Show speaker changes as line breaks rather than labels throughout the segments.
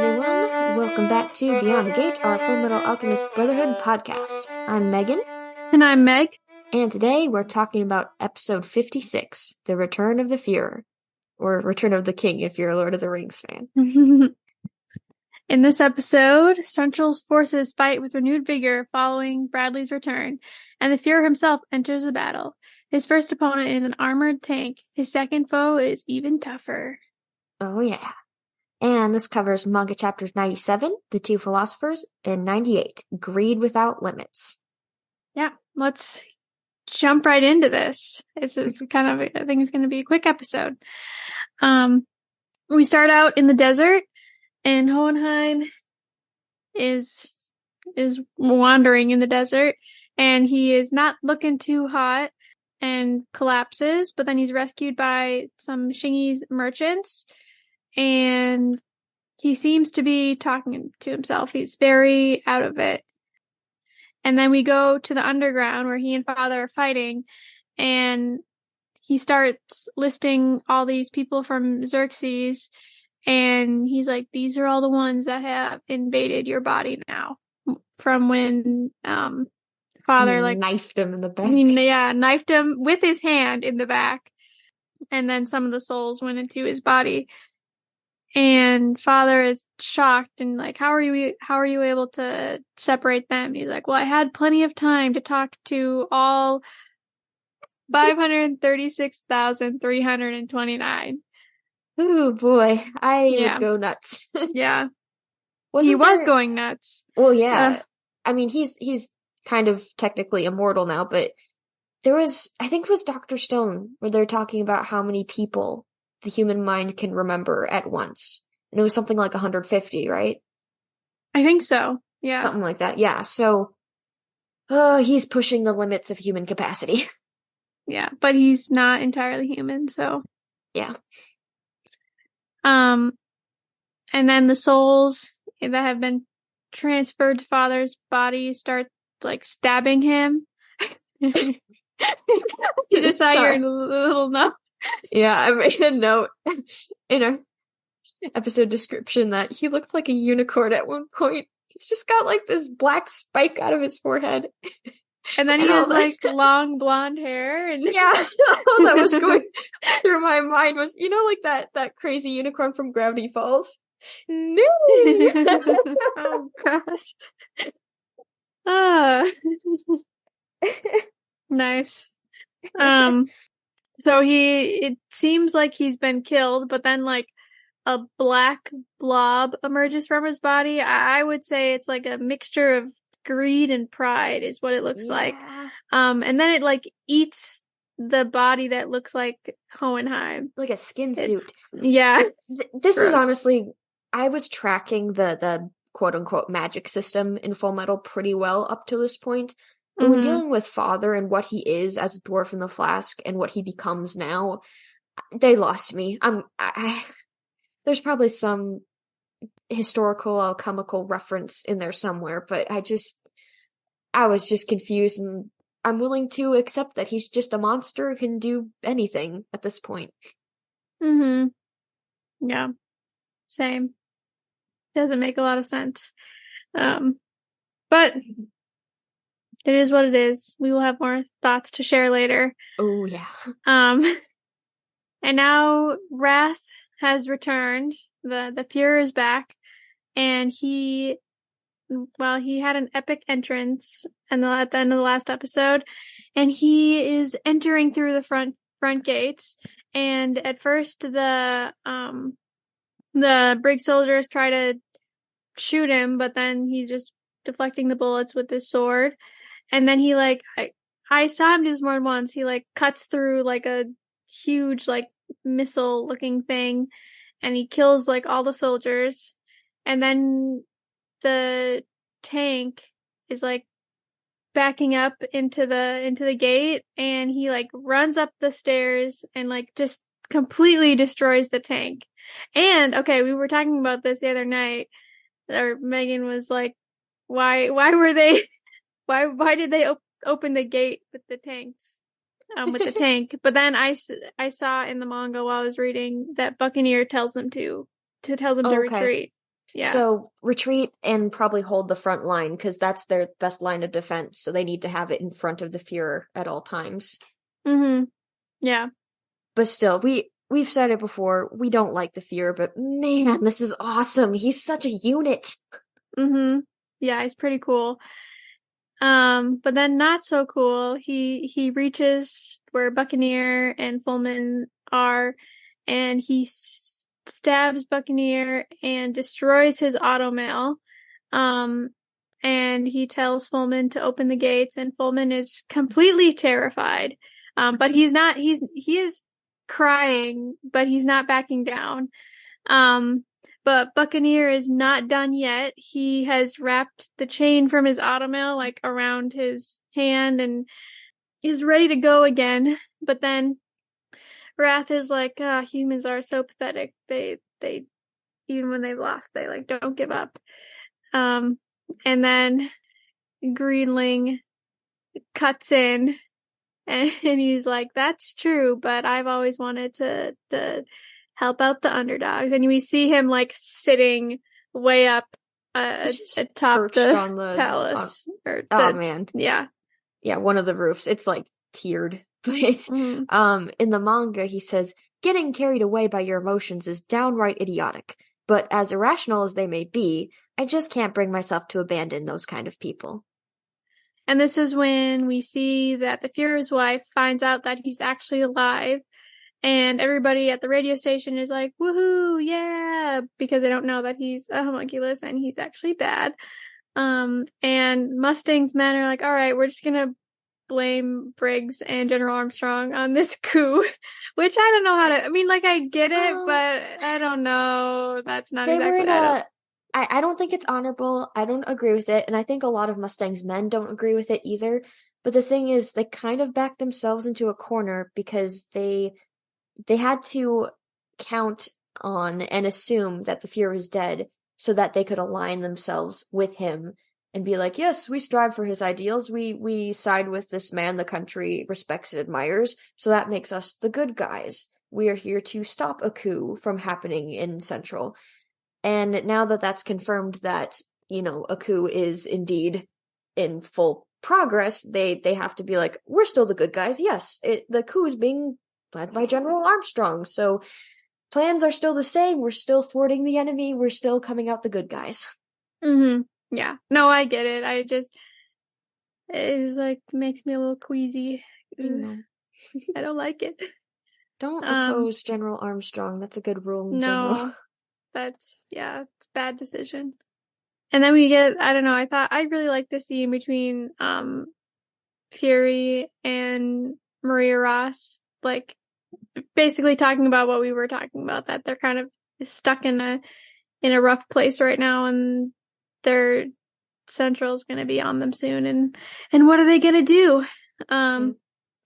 everyone. Welcome back to Beyond the Gate, our Full Metal Alchemist Brotherhood podcast. I'm Megan.
And I'm Meg.
And today we're talking about episode 56, The Return of the Fuhrer. Or Return of the King if you're a Lord of the Rings fan.
In this episode, Central's forces fight with renewed vigor following Bradley's return, and the Fuhrer himself enters the battle. His first opponent is an armored tank. His second foe is even tougher.
Oh yeah. And this covers manga chapters 97, The Two Philosophers, and 98, Greed Without Limits.
Yeah, let's jump right into this. It's kind of, I think it's going to be a quick episode. We start out in the desert, and Hohenheim is wandering in the desert, and he is not looking too hot and collapses, but then he's rescued by some Shingi's merchants, and he seems to be talking to himself. He's very out of it. And then we go to the underground where he and Father are fighting, and he starts listing all these people from Xerxes, and he's like, these are all the ones that have invaded your body now. From when Father
knifed him in the back.
Yeah, knifed him with his hand in the back. And then some of the souls went into his body. And Father is shocked and like, how are you able to separate them? He's like, well, I had plenty of time to talk to all 536,329.
Oh boy, I would go nuts.
Yeah. He was going nuts.
Well, yeah. I mean, he's kind of technically immortal now, but there was, I think it was Dr. Stone, where they're talking about how many people the human mind can remember at once. And it was something like 150, right?
I think so. Yeah.
Something like that. Yeah. So, he's pushing the limits of human capacity.
Yeah, but he's not entirely human, so.
Yeah.
And then the souls that have been transferred to Father's body start, like, stabbing him. You just saw your little note.
Yeah, I made a note in our episode description that he looked like a unicorn at one point. He's just got like this black spike out of his forehead.
And then he has like long blonde hair. And
yeah, all that was going through my mind was, like that crazy unicorn from Gravity Falls. No!
Oh gosh. Nice. So it seems like he's been killed, but then like a black blob emerges from his body. I would say it's like a mixture of greed and pride is what it looks like. And then it like eats the body that looks like Hohenheim.
Like a skin suit.
Yeah.
This is honestly, I was tracking the quote unquote magic system in Full Metal pretty well up to this point. But when dealing with Father and what he is as a dwarf in the flask and what he becomes now, they lost me. There's probably some historical alchemical reference in there somewhere, but I was just confused, and I'm willing to accept that he's just a monster who can do anything at this point.
Yeah. Same. Doesn't make a lot of sense. But it is what it is. We will have more thoughts to share later.
Oh, yeah.
And now Wrath has returned. The Fuhrer is back. And he had an epic entrance at the end of the last episode. And he is entering through the front gates. And at first the brig soldiers try to shoot him, but then he's just deflecting the bullets with his sword. And then he I saw him do this more than once. He cuts through a huge missile looking thing, and he kills all the soldiers. And then the tank is backing up into the gate, and he runs up the stairs and just completely destroys the tank. And okay, we were talking about this the other night, or Megan was like, why did they open the gate with the tanks, with the tank? But then I saw in the manga while I was reading that Buccaneer tells them to retreat. Yeah.
So retreat and probably hold the front line because that's their best line of defense. So they need to have it in front of the Fuhrer at all times.
Mm-hmm. Yeah.
But still, we've said it before. We don't like the Fuhrer, but man, this is awesome. He's such a unit.
Mm-hmm. Yeah, he's pretty cool. But then not so cool. He reaches where Buccaneer and Fullman are, and he stabs Buccaneer and destroys his automail. And he tells Fullman to open the gates, and Fullman is completely terrified. But he's not. He is crying, but he's not backing down. But Buccaneer is not done yet. He has wrapped the chain from his automail like around his hand and is ready to go again. But then Wrath is like, humans are so pathetic. They even when they've lost, they like don't give up. And then GreedLing cuts in and he's like, that's true, but I've always wanted to help out the underdogs. And we see him like sitting way up atop the palace.
Oh man.
Yeah.
Yeah, one of the roofs. It's like tiered. But in the manga he says, getting carried away by your emotions is downright idiotic. But as irrational as they may be, I just can't bring myself to abandon those kind of people.
And this is when we see that the Fuhrer's wife finds out that he's actually alive. And everybody at the radio station is like, woohoo, yeah, because they don't know that he's a homunculus and he's actually bad. And Mustang's men are like, all right, we're just gonna blame Briggs and General Armstrong on this coup, which I don't know how to, I mean, like, I get it, but I don't know. That's not exactly
I don't think it's honorable. I don't agree with it. And I think a lot of Mustang's men don't agree with it either. But the thing is, they kind of backed themselves into a corner because they had to count on and assume that the Fuhrer is dead so that they could align themselves with him and be like, yes, we strive for his ideals. We side with this man the country respects and admires. So that makes us the good guys. We are here to stop a coup from happening in Central. And now that that's confirmed that, a coup is indeed in full progress, they have to be like, we're still the good guys. Yes, the coup is being led by General Armstrong. So plans are still the same. We're still thwarting the enemy. We're still coming out the good guys.
Mm-hmm. Yeah. No, I get it. It was like, makes me a little queasy. I don't like it.
Don't oppose General Armstrong. That's a good rule in general.
It's a bad decision. And then we get, I don't know, I really liked the scene between Fury and Maria Ross, like basically talking about what we were talking about, that they're kind of stuck in a rough place right now, and their Central's gonna be on them soon, and what are they gonna do?
I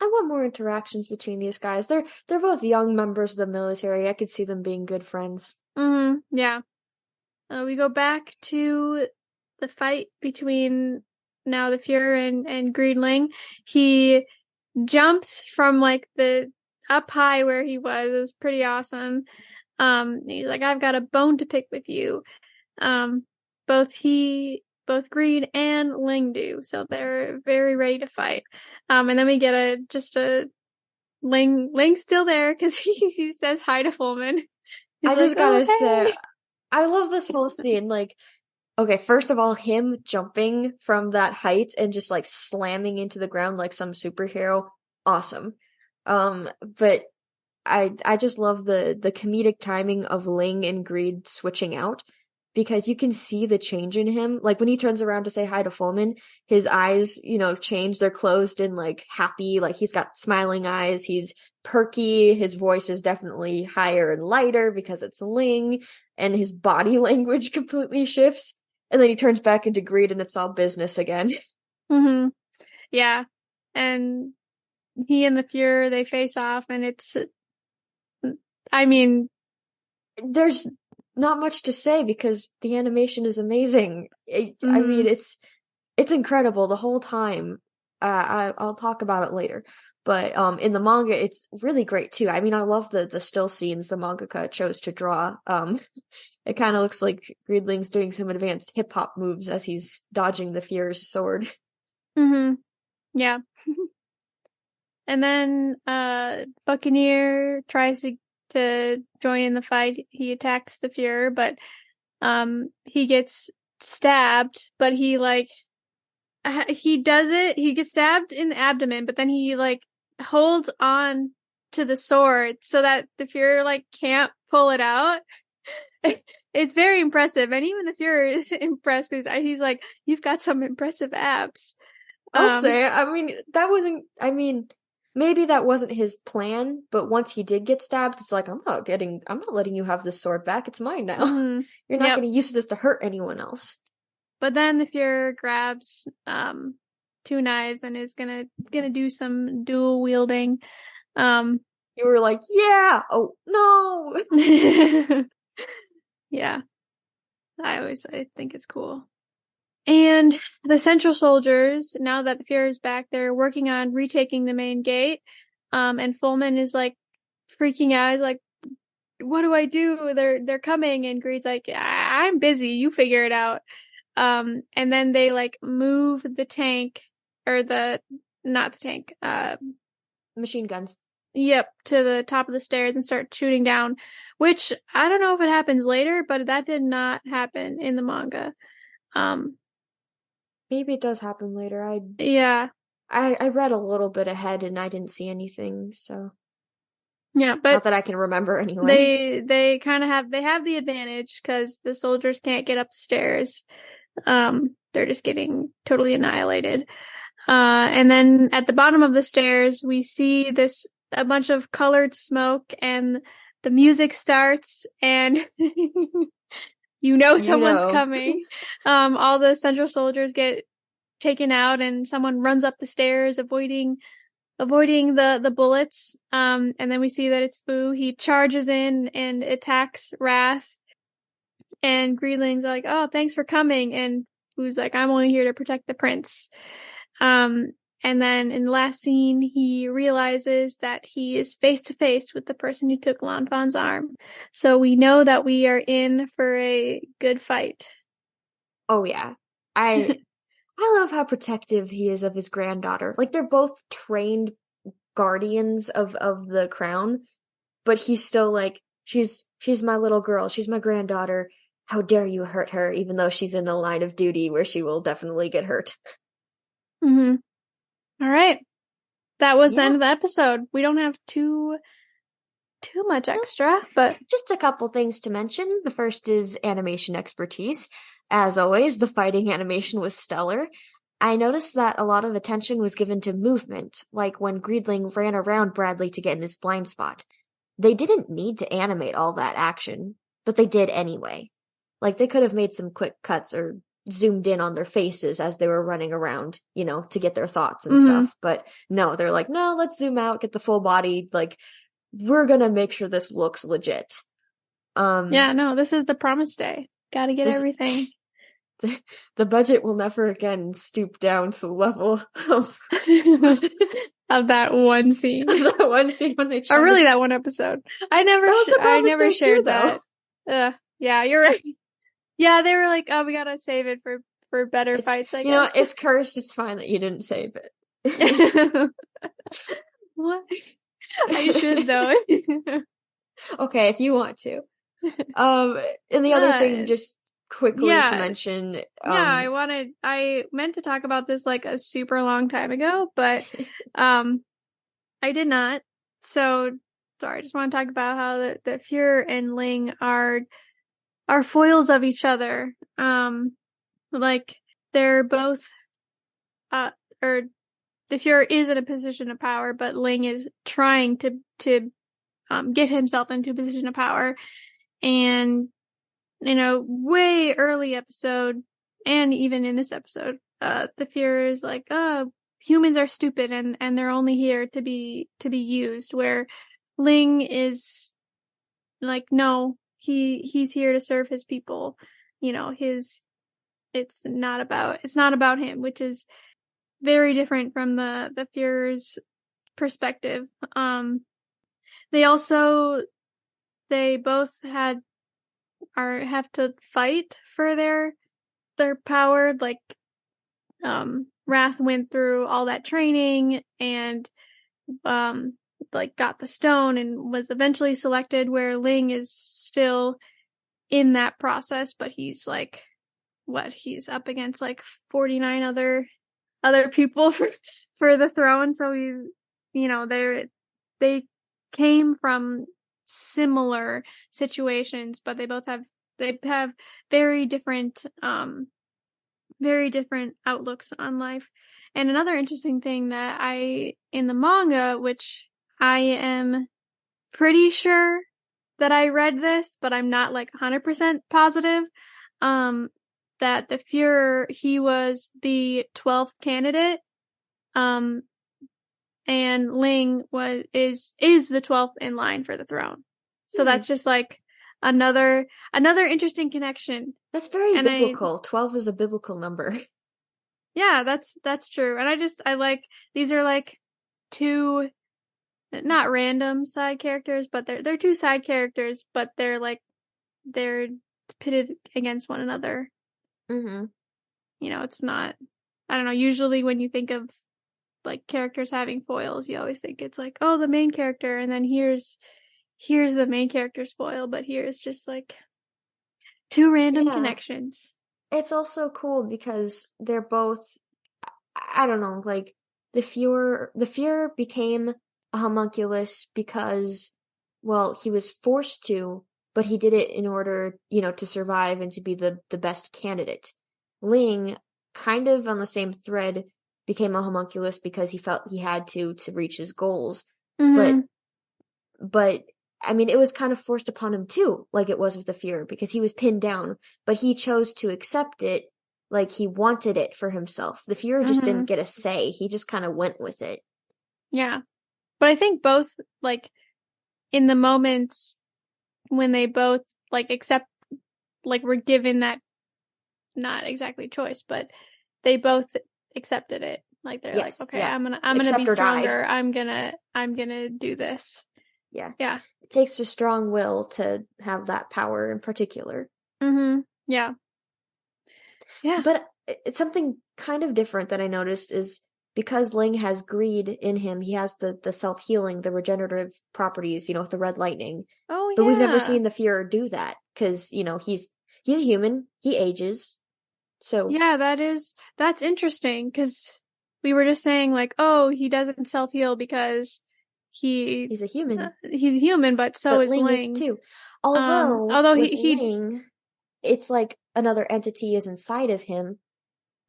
want more interactions between these guys. They're both young members of the military. I could see them being good friends.
Yeah. We go back to the fight between now the Fuhrer and GreedLing. He jumps from like the up high where he was. It was pretty awesome. He's like, I've got a bone to pick with you. Both Greed and Ling do, so they're very ready to fight. And then we get a Ling's still there because he says hi to Fullman.
I just gotta say, I love this whole scene. Like, okay, first of all, him jumping from that height and just like slamming into the ground like some superhero, awesome. But I just love the comedic timing of Ling and Greed switching out, because you can see the change in him. Like when he turns around to say hi to Fullman, his eyes, change. They're closed and like happy. Like he's got smiling eyes. He's perky. His voice is definitely higher and lighter because it's Ling, and his body language completely shifts. And then he turns back into Greed and it's all business again.
Mm-hmm. Yeah. And he and the Fuhrer, they face off, and
there's not much to say because the animation is amazing. I mean, it's incredible the whole time. I'll talk about it later. But in the manga, it's really great too. I mean, I love the still scenes the mangaka chose to draw. It kind of looks like GreedLing's doing some advanced hip hop moves as he's dodging the Fuhrer's sword.
Mm-hmm. Yeah. And then Buccaneer tries to join in the fight. He attacks the Fuhrer, but he gets stabbed, but he gets stabbed in the abdomen, but then he holds on to the sword so that the Fuhrer can't pull it out. It's very impressive, and even the Fuhrer is impressed because he's like, "You've got some impressive abs."
I'll say, I mean, maybe that wasn't his plan, but once he did get stabbed, it's like, I'm not letting you have this sword back. It's mine now.
Mm-hmm.
You're not
Yep.
going to use this to hurt anyone else.
But then the Fuhrer grabs two knives and is gonna do some dual wielding.
You were like, yeah, oh no.
Yeah. I think it's cool. And the Central Soldiers, now that the Fuhrer is back, they're working on retaking the main gate. And Fullman is freaking out. He's like, what do I do? They're coming. And Greed's like, I'm busy. You figure it out. And then they move the tank or not the tank,
machine guns.
Yep, to the top of the stairs and start shooting down, which I don't know if it happens later, but that did not happen in the manga.
Maybe it does happen later.
Yeah.
I read a little bit ahead and I didn't see anything, so.
Yeah, but
not that I can remember anyway.
They kind of have the advantage because the soldiers can't get up the stairs. They're just getting totally annihilated. And then at the bottom of the stairs, we see a bunch of colored smoke, and the music starts, and someone's coming. All the Central Soldiers get taken out, and someone runs up the stairs, avoiding the bullets. And then we see that it's Fu. He charges in and attacks Wrath. And GreedLing's like, oh, thanks for coming. And Fu's like, I'm only here to protect the prince. And then in the last scene, he realizes that he is face to face with the person who took Lan Fan's arm. So we know that we are in for a good fight.
Oh yeah. I love how protective he is of his granddaughter. They're both trained guardians of the crown, but he's still she's my little girl, she's my granddaughter. How dare you hurt her, even though she's in a line of duty where she will definitely get hurt.
Mm-hmm. All right. That was the end of the episode. We don't have too much extra, but
just a couple things to mention. The first is animation expertise. As always, the fighting animation was stellar. I noticed that a lot of attention was given to movement, like when GreedLing ran around Bradley to get in his blind spot. They didn't need to animate all that action, but they did anyway. They could have made some quick cuts or zoomed in on their faces as they were running around, to get their thoughts and stuff. But no, they're like, no, let's zoom out, get the full body. We're gonna make sure this looks legit.
Yeah, no, this is the promised day. Gotta get everything.
The budget will never again stoop down to the level of
of that one scene.
That one scene when they tried
really that one episode. I never shared that. Yeah, you're right. Yeah, they were like, oh, we gotta save it for better fights, I guess.
It's cursed. It's fine that you didn't save it.
What? I should, though.
Okay, if you want to. And the other thing, just quickly to mention.
I meant to talk about this a super long time ago, but I did not. So, sorry, I just want to talk about how the Fuhrer and Ling are foils of each other. They're both, or the Fuhrer is in a position of power, but Ling is trying to get himself into a position of power. And, way early episode, and even in this episode, the Fuhrer is like, oh, humans are stupid and they're only here to be used, where Ling is like, no, he's here to serve his people. It's not about him, which is very different from the Fuhrer's perspective. They both have to fight for their power. Like, Wrath went through all that training and, like, got the stone and was eventually selected, where Ling is still in that process, but he's like, he's up against like 49 other people for the throne. So he's, they came from similar situations, but they have very different outlooks on life. And another interesting thing that in the manga, which I am pretty sure that I read this, but I'm not like 100% positive, that the Fuhrer, he was the 12th candidate, and Ling is the 12th in line for the throne. So that's just like another interesting connection.
That's very biblical. 12 is a biblical number.
Yeah, that's true. And I like, these are like two, not random side characters, but they're two side characters, but they're pitted against one another.
Mm-hmm.
It's not, I don't know, usually when you think of like characters having foils, you always think it's like, oh, the main character, and then here's the main character's foil, but here's just like two random connections.
It's also cool because they're both, I don't know, like the Fuhrer became a homunculus because, well, he was forced to, but he did it in order, to survive and to be the best candidate. Ling, kind of on the same thread, became a homunculus because he felt he had to reach his goals.
Mm-hmm.
But I mean, it was kind of forced upon him too, like it was with the Fuhrer, because he was pinned down, but he chose to accept it, like he wanted it for himself. The Fuhrer just didn't get a say. He just kind of went with it.
Yeah. But I think both, like, in the moments when they both, like, accept, like, were given that, not exactly choice, but they both accepted it. Like, they're like, okay, I'm gonna be stronger. I'm gonna do this.
Yeah.
Yeah.
It takes a strong will to have that power in particular.
Mm-hmm. Yeah. Yeah.
But it's something kind of different that I noticed is because Ling has greed in him, he has the self-healing, the regenerative properties, with the red lightning.
Oh, yeah.
But we've never seen the Fuhrer do that because, he's a human, he ages. So
yeah, that's interesting because we were just saying like, oh, he doesn't self-heal because he's
a human.
He's human, but is
Ling.
Ling
Is too. Although Ling, it's like another entity is inside of him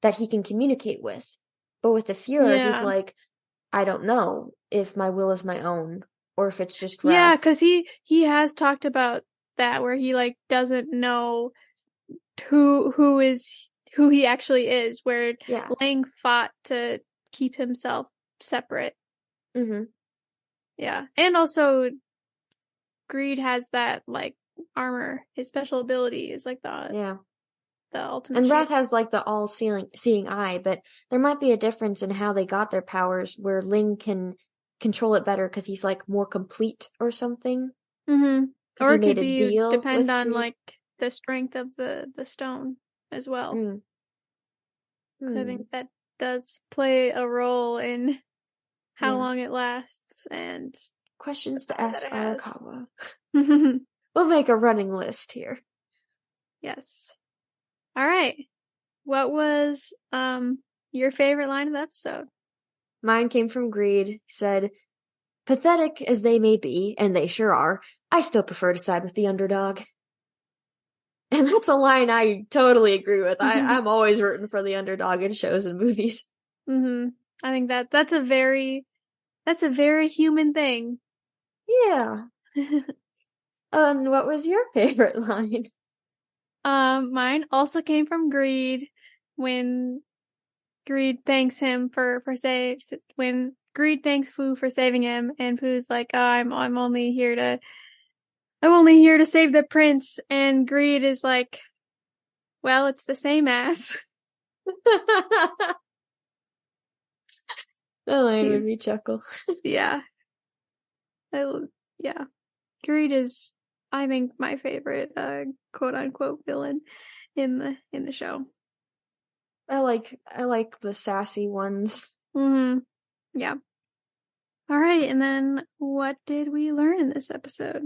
that he can communicate with. But with the Fuhrer, he's like, I don't know if my will is my own or if it's just wrath.
Yeah, because he has talked about that where he like doesn't know who he actually is, where Ling fought to keep himself separate.
Mm-hmm.
Yeah. And also Greed has that like armor. His special ability is like the ultimate.
And Wrath has like the all-seeing eye, but there might be a difference in how they got their powers where Ling can control it better because he's like more complete or something.
Mm-hmm. Or it could depend on like the strength of the stone as well. So I think that does play a role in how long it lasts and
questions to ask Arakawa. We'll make a running list here.
Yes. All right. What was your favorite line of the episode?
Mine came from Greed. He said, "Pathetic as they may be, and they sure are, I still prefer to side with the underdog." And that's a line I totally agree with. I'm always rooting for the underdog in shows and movies.
Mm-hmm. I think that's a very human thing.
Yeah. And what was your favorite line?
Mine also came from Greed when Greed thanks him when Greed thanks Fu for saving him, and Fu's like, oh, I'm only here to save the prince, and Greed is like, well, it's the same as.
That line made me chuckle.
Yeah. Yeah. Greed is, I think, my favorite quote unquote villain in the show.
I like the sassy ones.
Mm-hmm. Yeah. All right, and then what did we learn in this episode?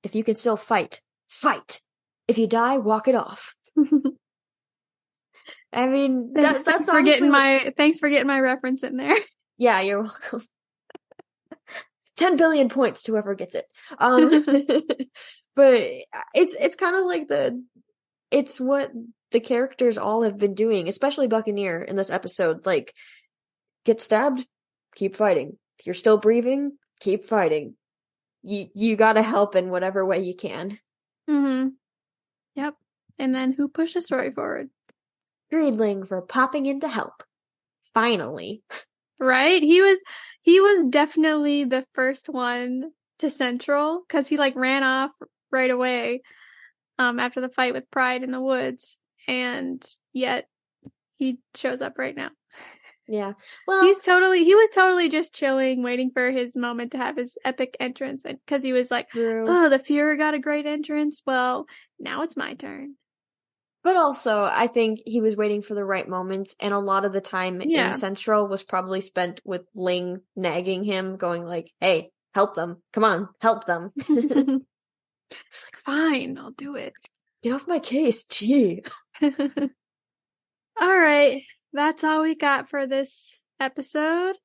If you can still fight, fight. If you die, walk it off. I mean, that's honestly
thanks for getting my reference in there.
Yeah, you're welcome. 10 billion points to whoever gets it. But it's kind of like it's what the characters all have been doing, especially Buccaneer in this episode. Like, get stabbed, keep fighting. If you're still breathing, keep fighting. You gotta help in whatever way you can.
Mm-hmm. Yep. And then who pushed the story forward?
GreedLing for popping in to help. Finally.
Right? He was definitely the first one to Central, because he like ran off right away after the fight with Pride in the woods, and yet he shows up right now.
Yeah. Well,
he was totally just chilling, waiting for his moment to have his epic entrance, and because he was like, oh, the Fuhrer got a great entrance. Well, now it's my turn.
But also, I think he was waiting for the right moment, and a lot of the time in Central was probably spent with Ling nagging him, going like, hey, help them. Come on, help them.
He's like, fine, I'll do it.
Get off my case, gee.
All right, that's all we got for this episode.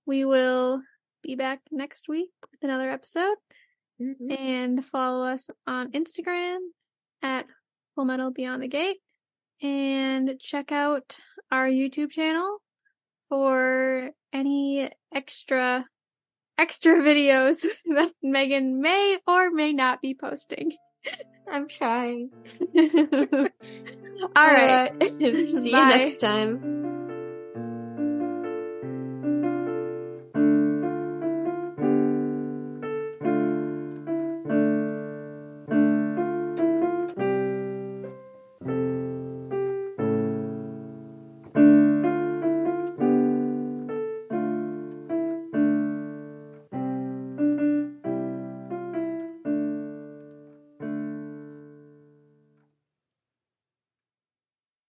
We will be back next week with another episode. Mm-hmm. And follow us on Instagram at Full Metal Beyond the Gate, and check out our YouTube channel for any extra videos that Megan may or may not be posting.
I'm trying.
All right.
See you next time.